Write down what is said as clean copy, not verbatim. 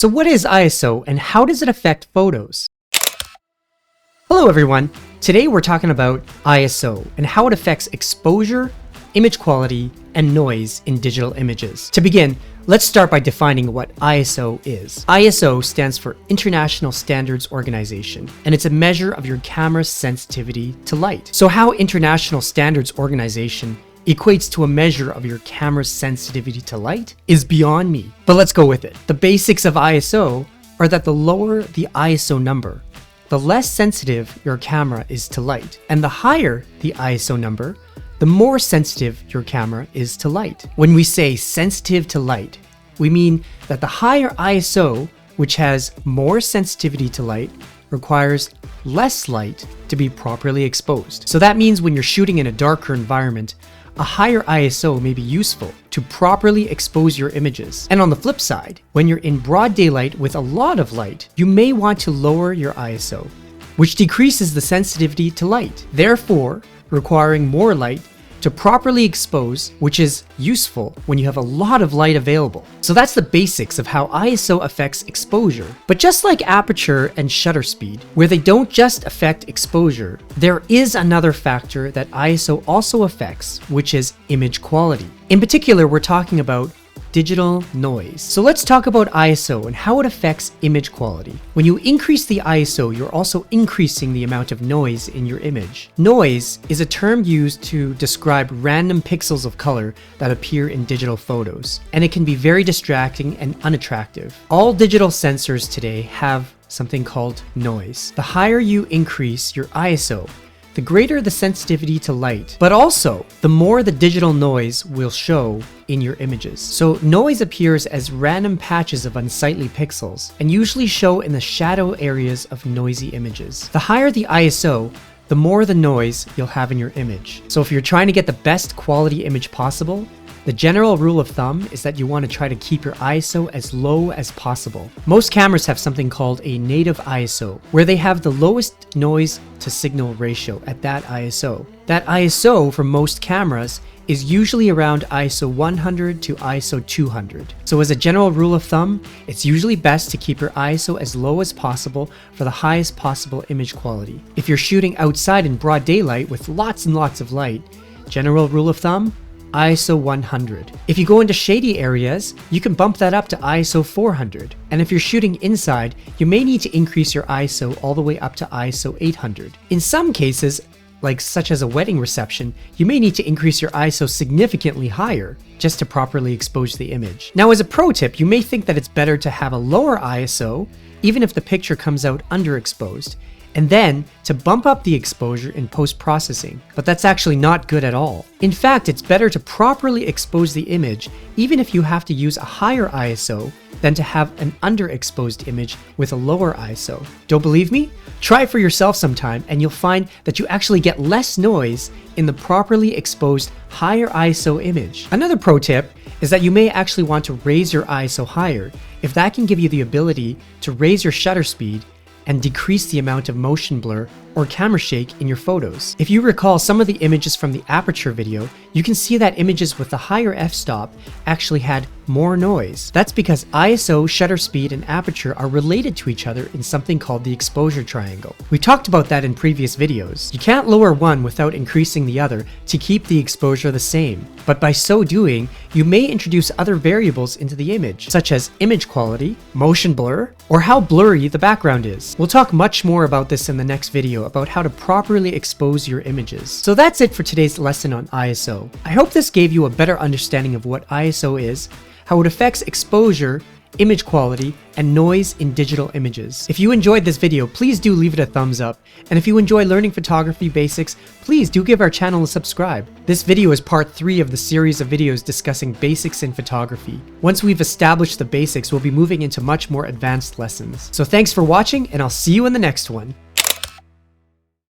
So what is ISO and how does it affect photos? Hello everyone, today we're talking about ISO and how it affects exposure, image quality, and noise in digital images. To begin, let's start by defining what ISO is. ISO stands for International Standards Organization, and it's a measure of your camera's sensitivity to light. So how International Standards Organization equates to a measure of your camera's sensitivity to light is beyond me, but let's go with it. The basics of ISO are that the lower the ISO number, the less sensitive your camera is to light, and the higher the ISO number, the more sensitive your camera is to light. When we say sensitive to light, we mean that the higher ISO, which has more sensitivity to light, requires less light to be properly exposed. So that means when you're shooting in a darker environment, a higher ISO may be useful to properly expose your images. And on the flip side, when you're in broad daylight with a lot of light, you may want to lower your ISO, which decreases the sensitivity to light, therefore requiring more light to properly expose, which is useful when you have a lot of light available. So that's the basics of how ISO affects exposure. But just like aperture and shutter speed, where they don't just affect exposure, there is another factor that ISO also affects, which is image quality. In particular, we're talking about digital noise. So let's talk about ISO and how it affects image quality. When you increase the ISO, you're also increasing the amount of noise in your image. Noise is a term used to describe random pixels of color that appear in digital photos, and it can be very distracting and unattractive. All digital sensors today have something called noise. The higher you increase your ISO, the greater the sensitivity to light, but also the more the digital noise will show in your images. So noise appears as random patches of unsightly pixels and usually show in the shadow areas of noisy images. The higher the ISO, the more the noise you'll have in your image. So if you're trying to get the best quality image possible, the general rule of thumb is that you want to try to keep your ISO as low as possible. Most cameras have something called a native ISO, where they have the lowest noise to signal ratio at that ISO. That ISO for most cameras is usually around ISO 100 to ISO 200. So as a general rule of thumb, it's usually best to keep your ISO as low as possible for the highest possible image quality. If you're shooting outside in broad daylight with lots and lots of light, general rule of thumb, ISO 100. If you go into shady areas, you can bump that up to ISO 400. And if you're shooting inside, you may need to increase your ISO all the way up to ISO 800. In some cases, like such as a wedding reception, you may need to increase your ISO significantly higher just to properly expose the image. Now, as a pro tip, you may think that it's better to have a lower ISO, even if the picture comes out underexposed, and then to bump up the exposure in post-processing. But that's actually not good at all. In fact, it's better to properly expose the image even if you have to use a higher ISO than to have an underexposed image with a lower ISO. Don't believe me? Try it for yourself sometime and you'll find that you actually get less noise in the properly exposed higher ISO image. Another pro tip is that you may actually want to raise your ISO higher if that can give you the ability to raise your shutter speed and decrease the amount of motion blur or camera shake in your photos. If you recall some of the images from the aperture video, you can see that images with the higher f-stop actually had more noise. That's because ISO, shutter speed, and aperture are related to each other in something called the exposure triangle. We talked about that in previous videos. You can't lower one without increasing the other to keep the exposure the same, but by so doing, you may introduce other variables into the image, such as image quality, motion blur, or how blurry the background is. We'll talk much more about this in the next video about how to properly expose your images. So that's it for today's lesson on ISO. I hope this gave you a better understanding of what ISO is, how it affects exposure, image quality, and noise in digital images. If you enjoyed this video, please do leave it a thumbs up. And if you enjoy learning photography basics, please do give our channel a subscribe. This video is part 3 of the series of videos discussing basics in photography. Once we've established the basics, we'll be moving into much more advanced lessons. So thanks for watching, and I'll see you in the next one.